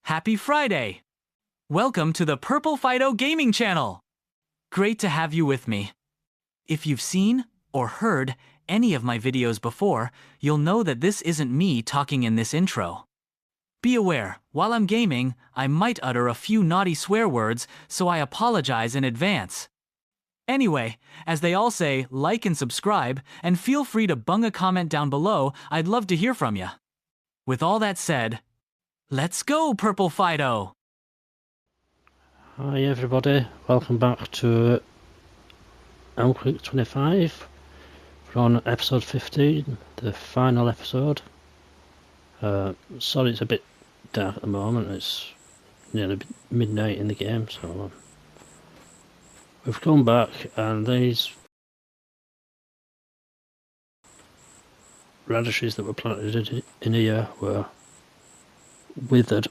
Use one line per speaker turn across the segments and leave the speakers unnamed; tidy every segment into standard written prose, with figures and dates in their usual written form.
Happy Friday! Welcome to the PurpleFido gaming channel! Great to have you with me. If you've seen or heard any of my videos before, you'll know that this isn't me talking in this intro. Be aware, while I'm gaming, I might utter a few naughty swear words, so I apologize in advance. Anyway, as they all say, like and subscribe, and feel free to bung a comment down below. I'd love to hear from you. With all that said, let's go, PurpleFido!
Hi everybody, welcome back to Elmcreek 25. We're on episode 15, the final episode. Sorry it's a bit dark at the moment, it's nearly midnight in the game, so we've come back and these radishes that were planted in here were withered.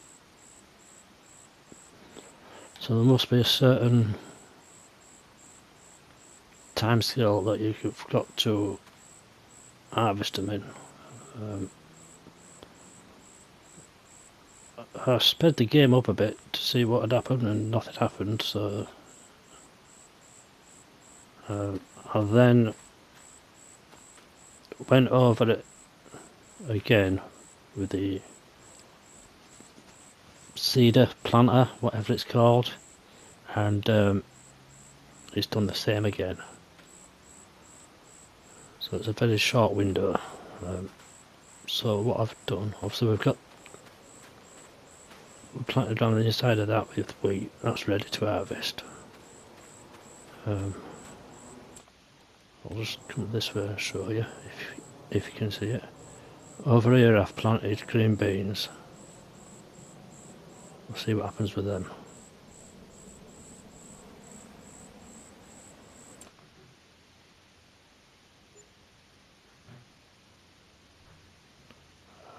So there must be a certain time scale that you've got to harvest them in. I sped the game up a bit to see what had happened and nothing happened, so I then went over it again with the cedar planter, whatever it's called, and it's done the same again. So it's a very short window. So what I've done, obviously we planted on the inside of that with wheat. That's ready to harvest. I'll just come this way and show you if you can see it. Over here I've planted green beans. We'll see what happens with them.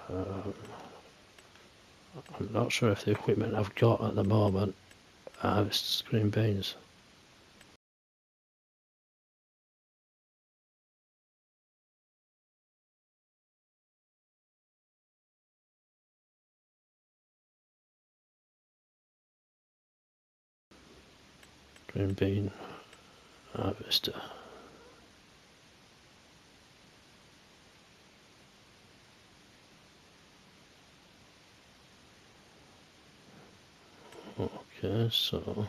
I'm not sure if the equipment I've got at the moment harvests green beans. Green bean harvester. Okay, so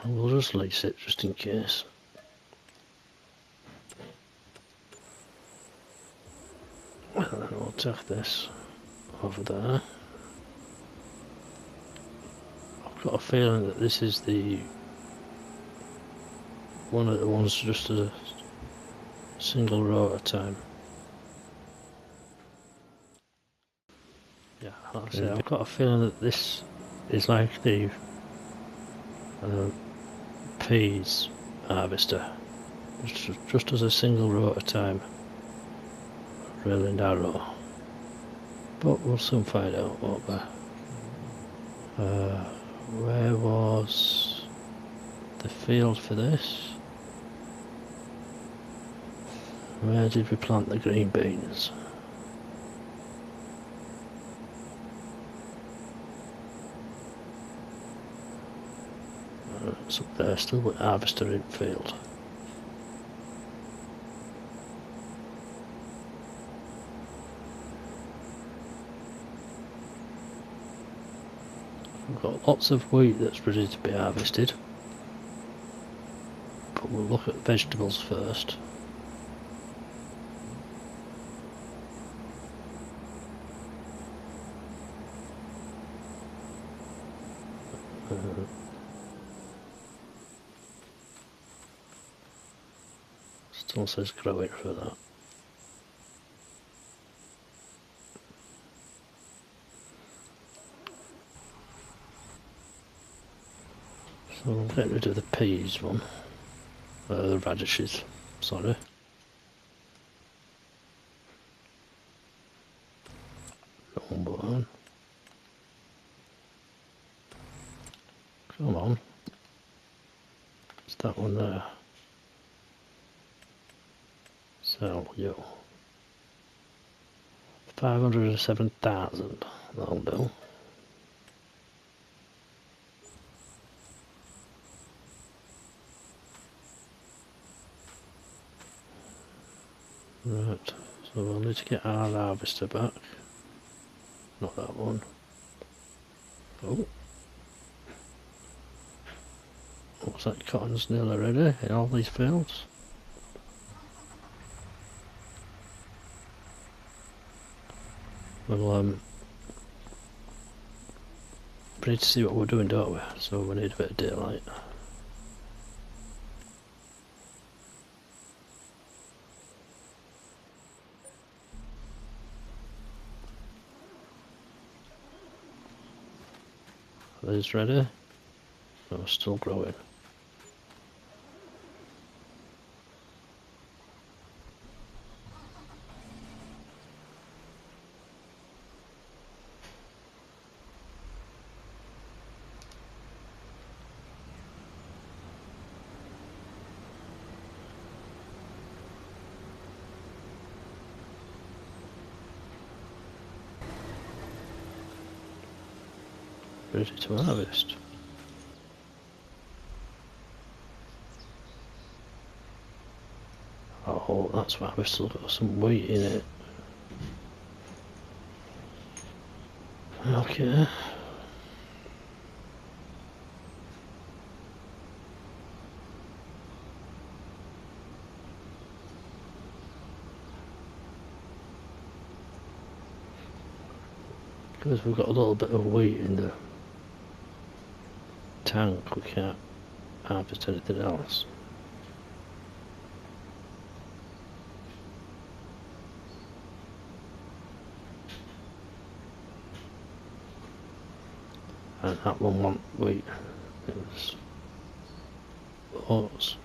we'll just lace it just in case. And then we'll take this over there. I've got a feeling that this is one of the ones just a single row at a time. Yeah, like I say, I've got a feeling that this is like the peas harvester, just as a single row at a time, really narrow. But we'll soon find out, won't we? Where was the field for this? Where did we plant the green beans? It's up there, still with harvester in field. We've got lots of wheat that's ready to be harvested, but we'll look at vegetables first. Still says growing for that. So we'll get rid of the peas one, the radishes, sorry. Number one. Come on. It's that one there. So, yo. 507,000. That'll do. Right, so we'll need to get our harvester back. Not that one. Oh. Looks like cotton's nearly ready in all these fields. We'll we need to see what we're doing, don't we? So we need a bit of daylight. Are these ready? No, still growing. Ready to harvest. Oh, that's why we've still got some wheat in it. Okay. Because we've got a little bit of wheat in the tank, we can't harvest anything else. And that one won't wheat. It was oats.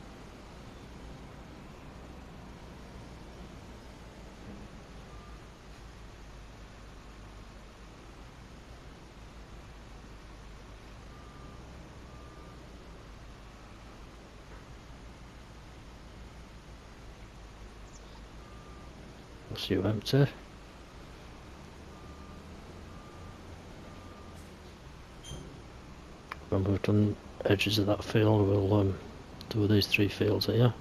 That's you empty. When we've done edges of that field, we'll do these 3 fields here.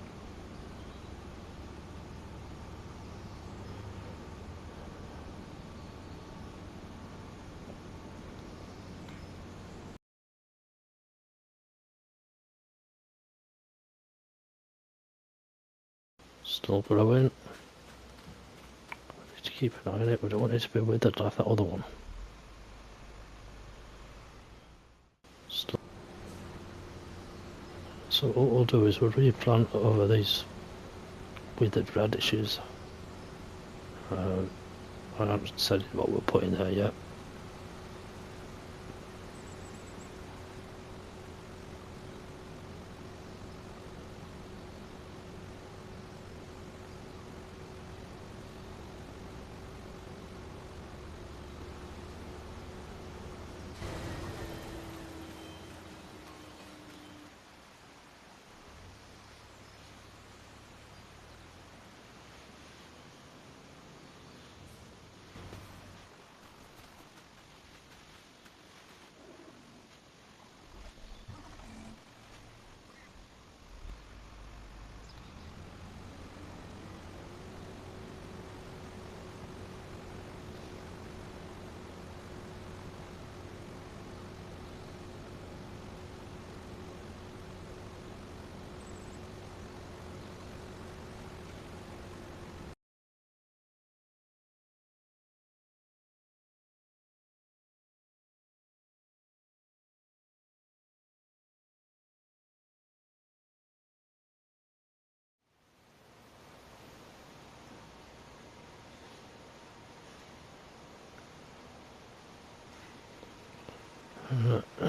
Still growing. Need to keep an eye on it, we don't want it to be withered like that other one. Still. So what we'll do is we'll replant over these withered radishes. I haven't decided what we'll put in there yet.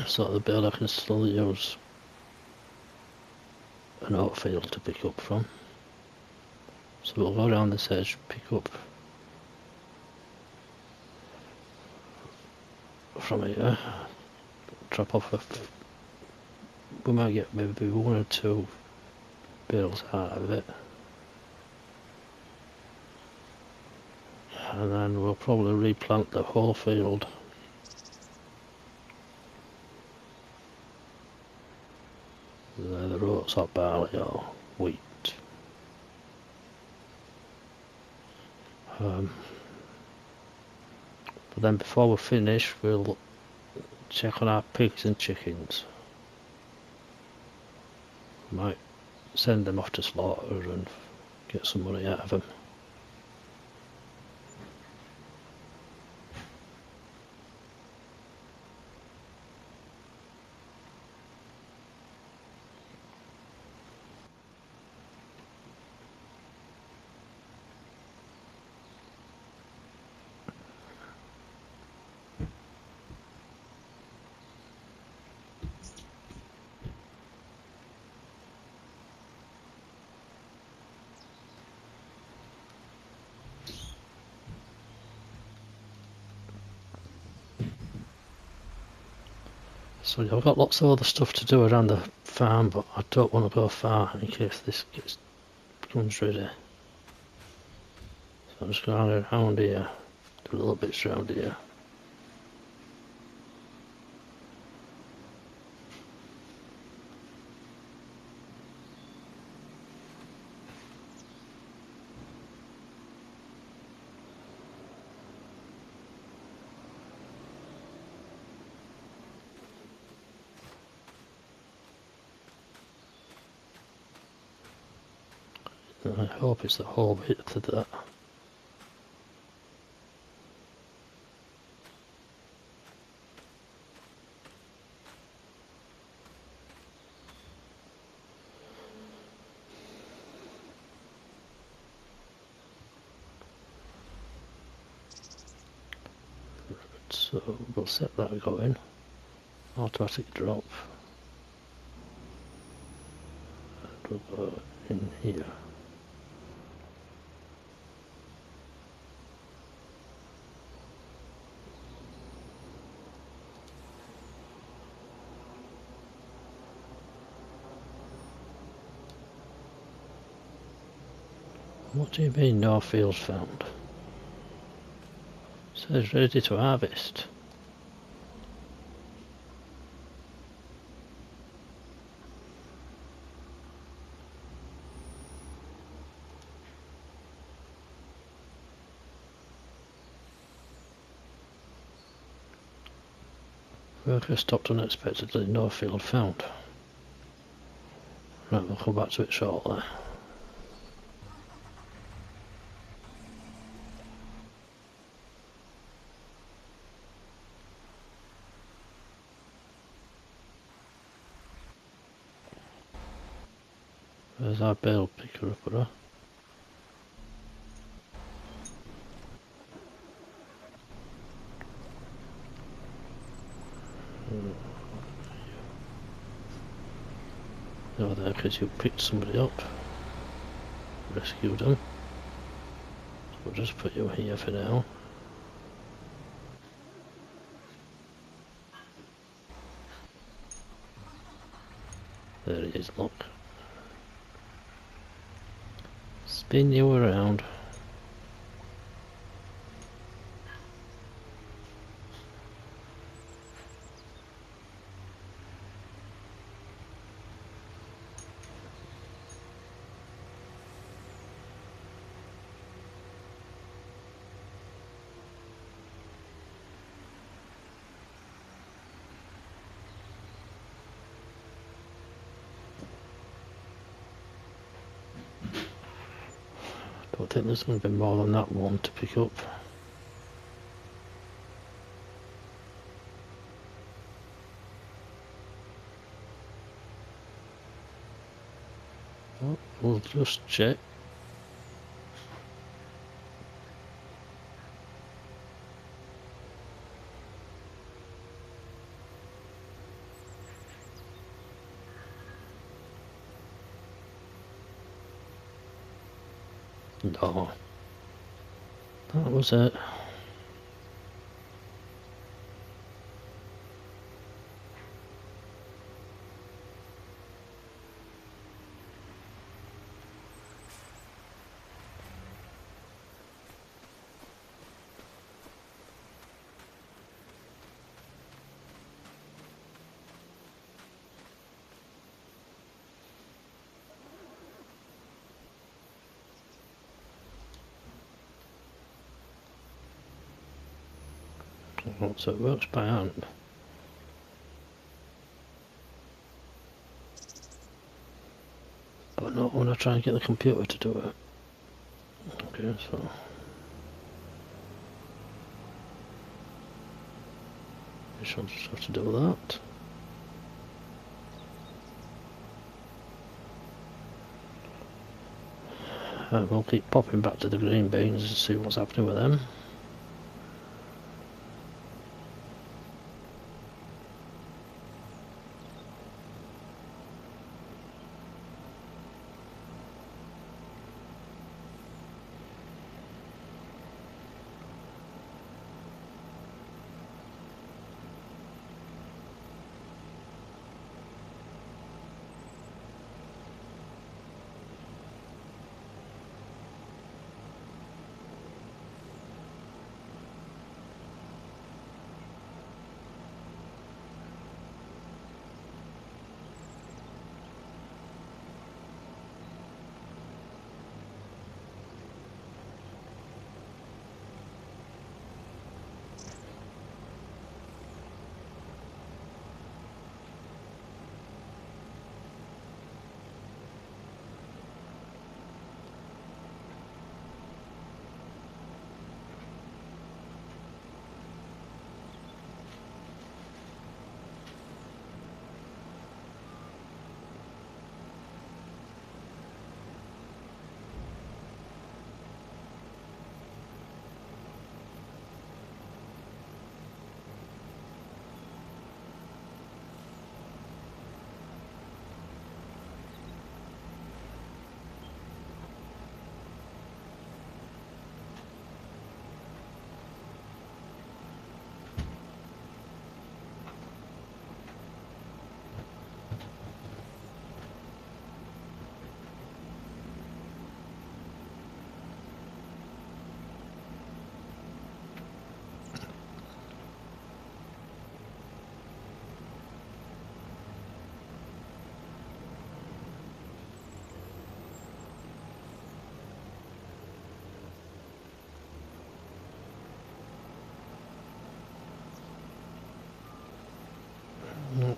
So the bit I can still use an oat field to pick up from. So we'll go around this edge, pick up from here, drop off we might get maybe 1 or 2 bales out of it. and then we'll probably replant the whole field. Either oats or barley or wheat. But then before we finish, we'll check on our pigs and chickens. Might send them off to slaughter and get some money out of them. So I've got lots of other stuff to do around the farm, but I don't want to go far in case this becomes ready. So I'm just going around here, do little bits around here. And I hope it's the whole bit to that. So we'll set that going. Automatic drop. And we'll go in here. What do you mean no fields found? It says ready to harvest. Worker stopped unexpectedly, no field found. Right, we'll come back to it shortly. There's our bale picker up there. You're there because you picked somebody up, rescued them. So we'll just put you here for now. There he is, look. Spin you around. Don't think there's going to be more than that one to pick up. Oh, we'll just check. No, that was it. So it works by hand. But not when I try and get the computer to do it. Okay, so I shall just have to do that. We'll keep popping back to the green beans and see what's happening with them.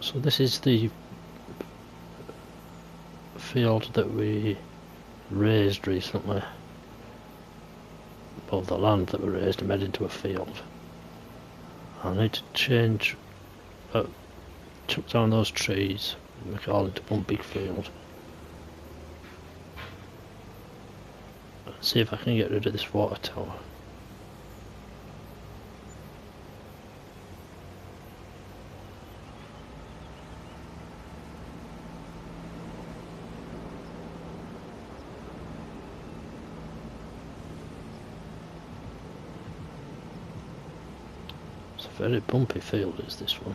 So this is the field that we raised recently. Well, the land that we raised and made into a field. I need to change, chuck down those trees, make it all into one big field. See if I can get rid of this water tower. It's a very bumpy field, is this one.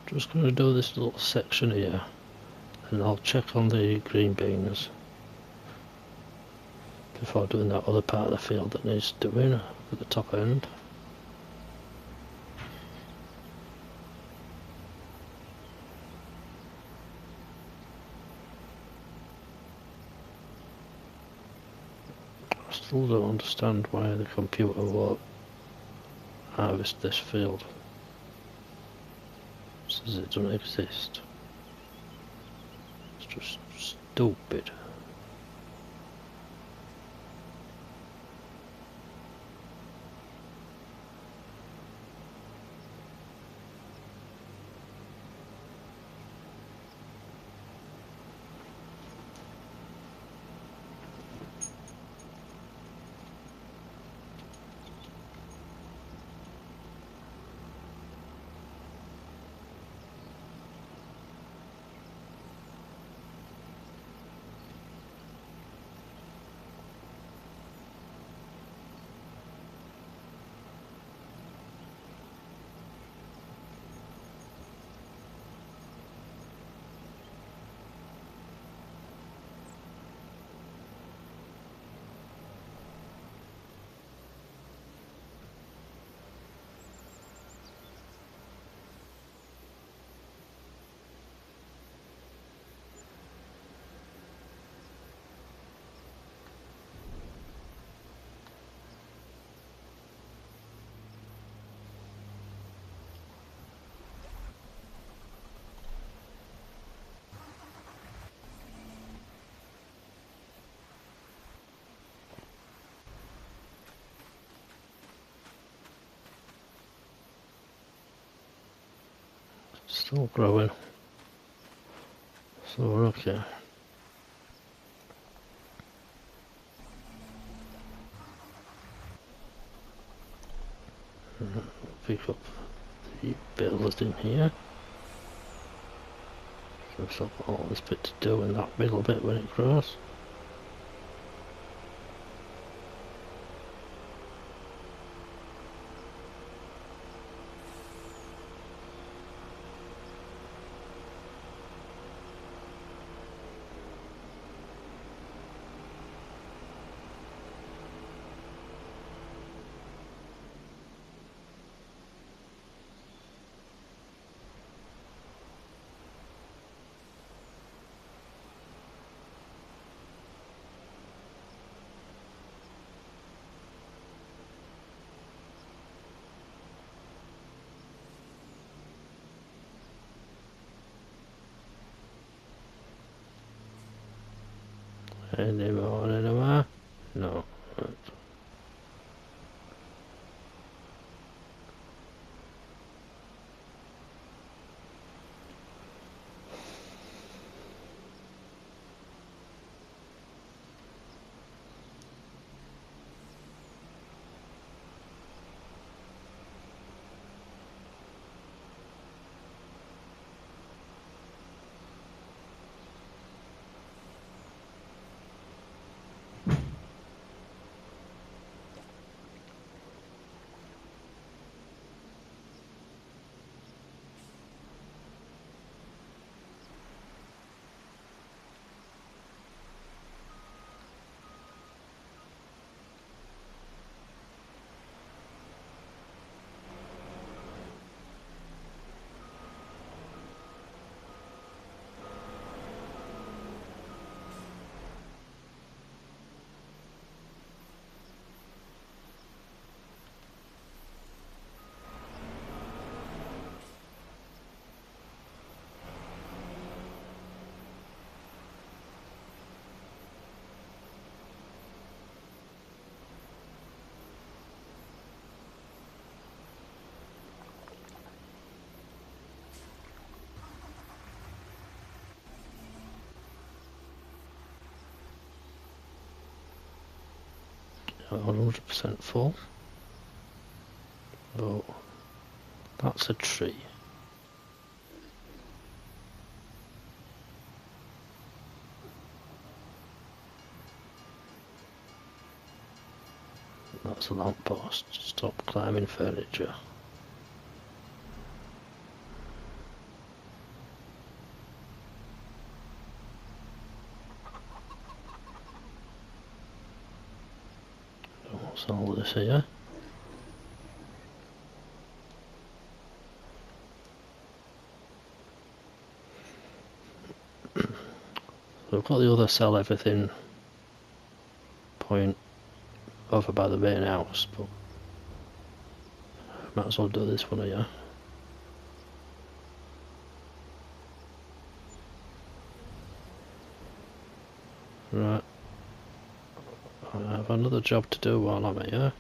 Just going to do this little section here, and I'll check on the green beans before doing that other part of the field that needs doing at the top end. I still don't understand why the computer won't harvest this field. It says it doesn't exist. It's just stupid. Still growing. So we're okay. Pick up the builders in here. So we've still got all this bit to do in that middle bit when it grows. Any more anymore? No. Right. Not 100% full. Oh, that's a tree. That's a lamppost. Stop climbing furniture. That's all this here. So we've got the other sell everything point over by the main house, but might as well do this one here. Right. I have another job to do while I'm here.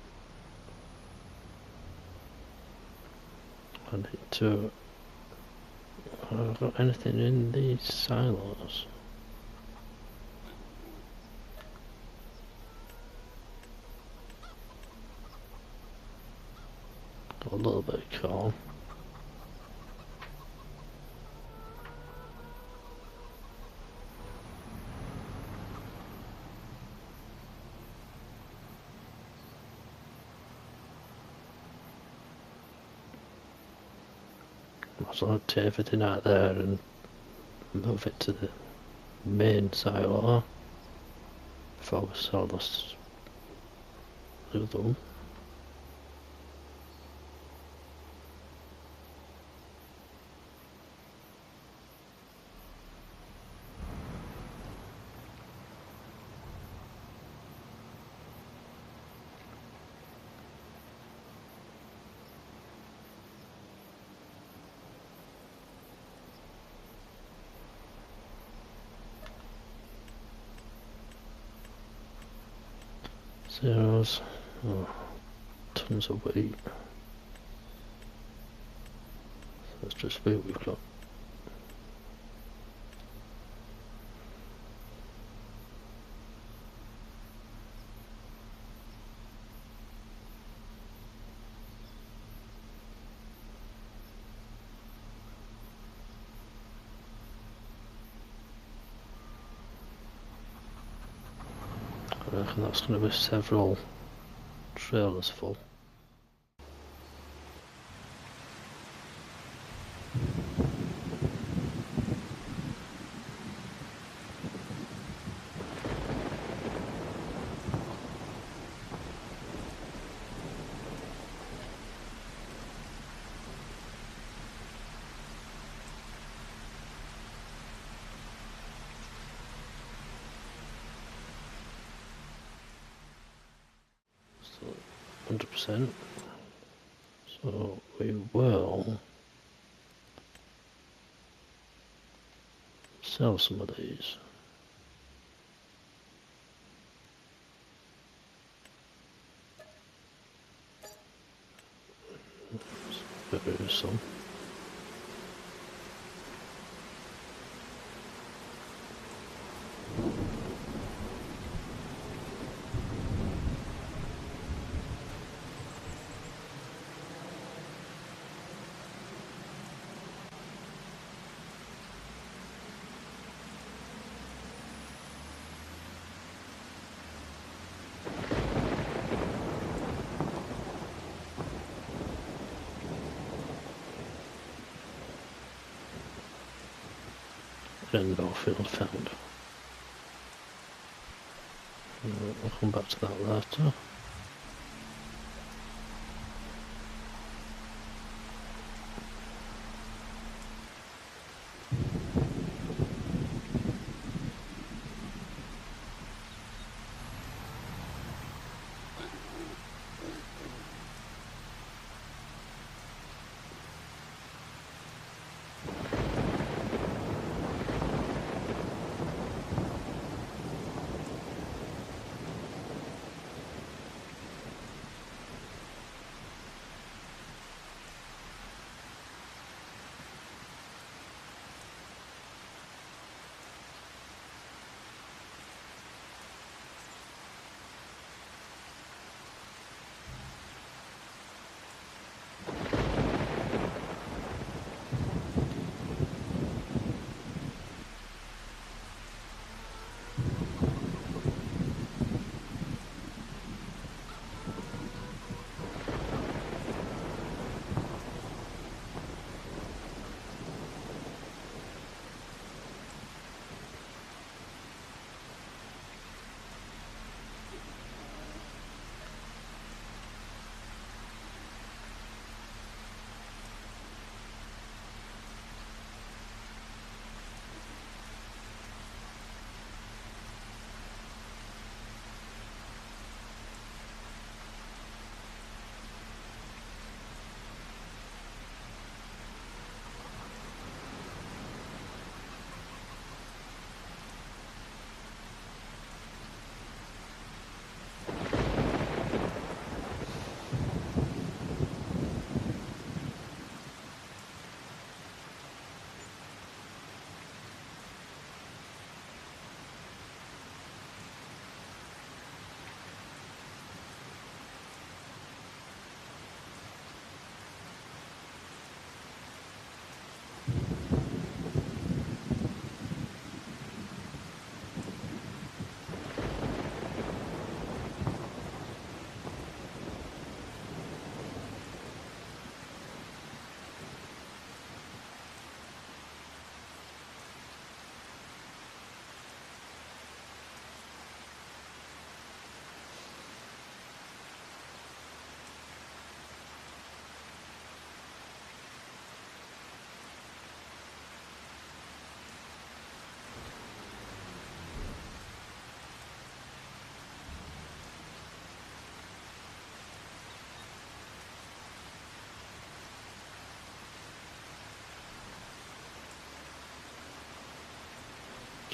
I need to... Have I got anything in these silos? Got a little bit of corn. Might as well take everything out there and move it to the main silo before we sell this other one. Zeros. Oh, tons of wheat. So that's just wheat we've got. I reckon that's going to be several trailers full. So 100%. So we will sell some of these. There is some. Rainbow field found. We'll come back to that later.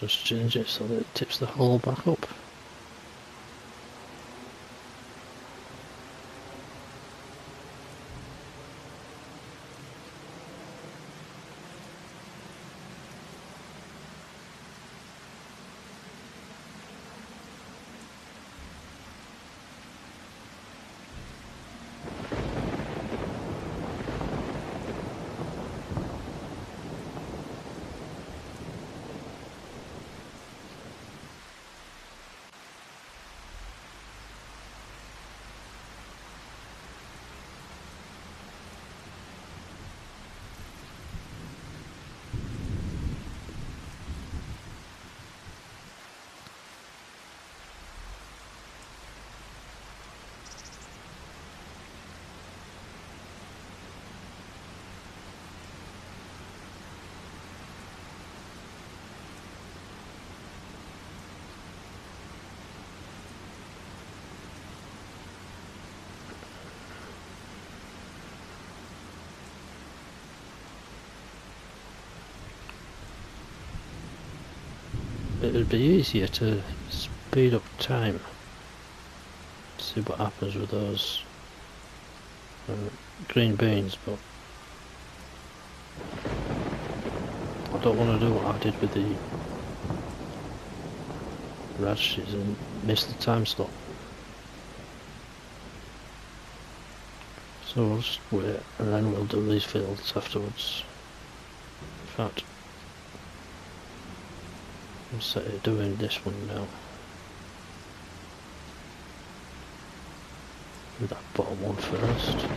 Just change it so that it tips the hull back up. It would be easier to speed up time. See what happens with those green beans, but I don't want to do what I did with the radishes and miss the time slot. So we'll just wait and then we'll do these fields afterwards. In fact, I'll set it doing this one now. Do that bottom one first.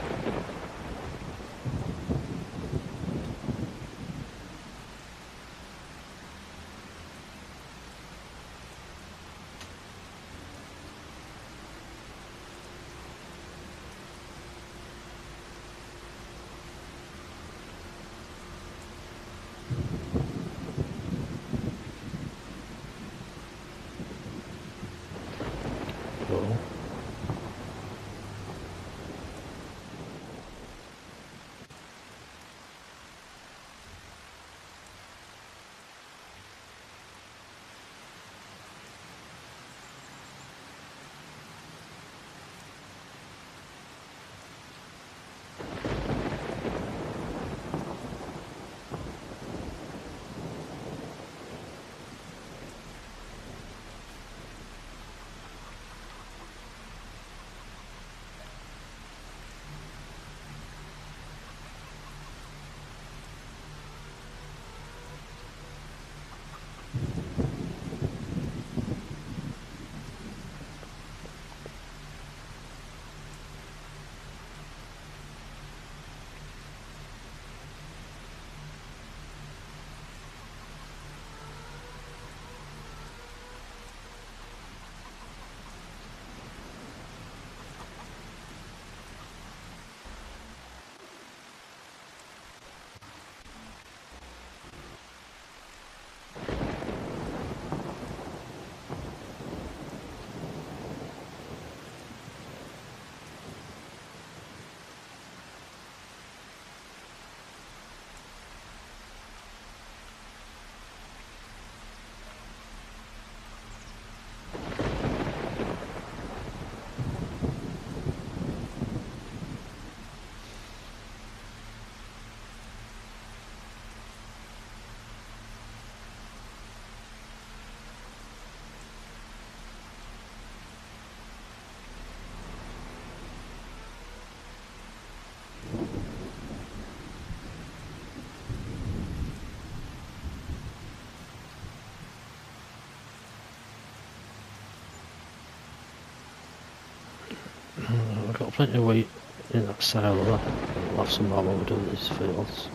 plenty of wheat in that silo. We'll have some more when we do these fields.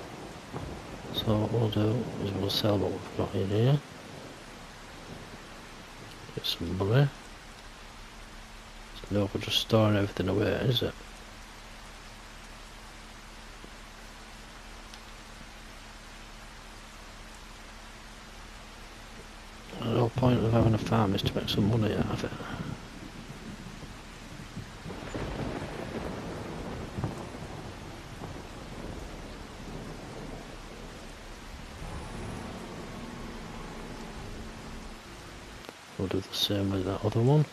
So what we'll do is we'll sell what we've got in here. Get some money. It's no good just storing everything away, is it? The whole point of having a farm is to make some money out of it. We'll do the same with that other one.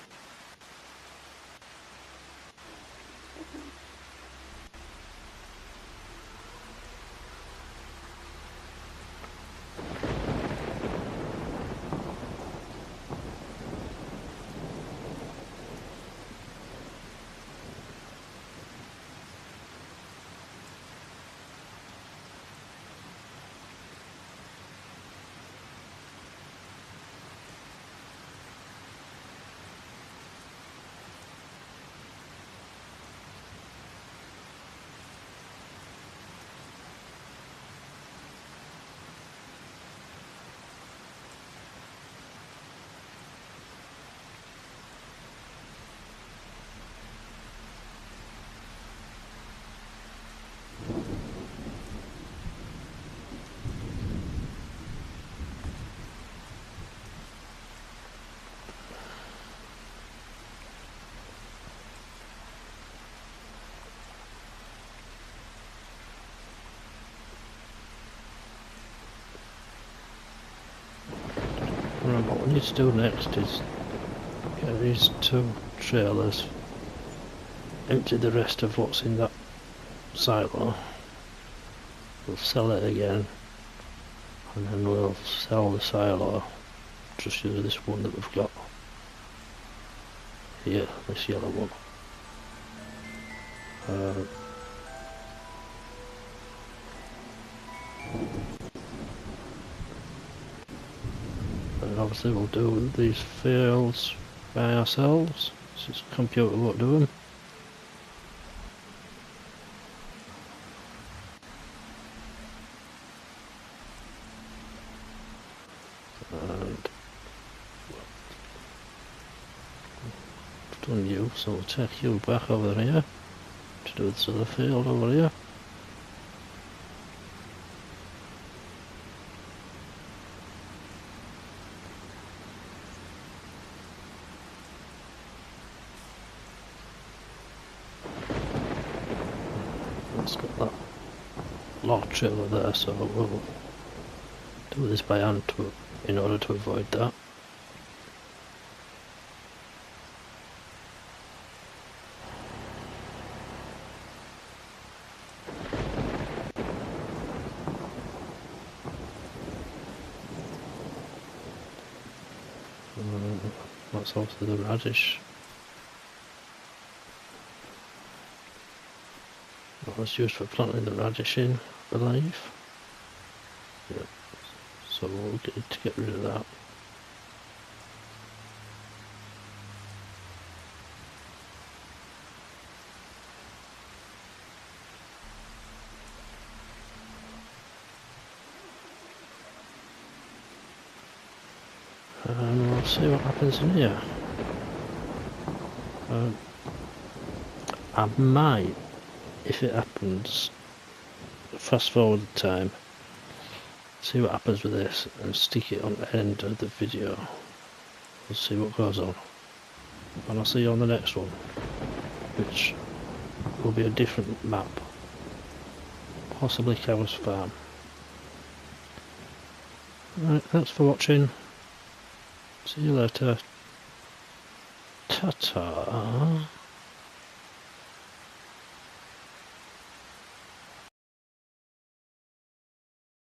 Right, what we need to do next is get these 2 trailers, empty the rest of what's in that silo, we'll sell it again, and then we'll sell the silo, just use this one that we've got here, this yellow one. And obviously we'll do these fields by ourselves, since the computer won't do them. And I've done you, so we'll take you back over here to do this other field over here. It's got that log trailer there, so we'll do this by hand in order to avoid that. That's also the radish. That was used for planting the radish in, I believe. Yeah. So we'll need to get rid of that. And we'll see what happens in here. I might, if it happens, fast forward the time, see what happens with this and stick it on the end of the video. We'll see what goes on. And I'll see you on the next one, which will be a different map. Possibly Cow's Farm. Right, thanks for watching. See you later. Ta-ta.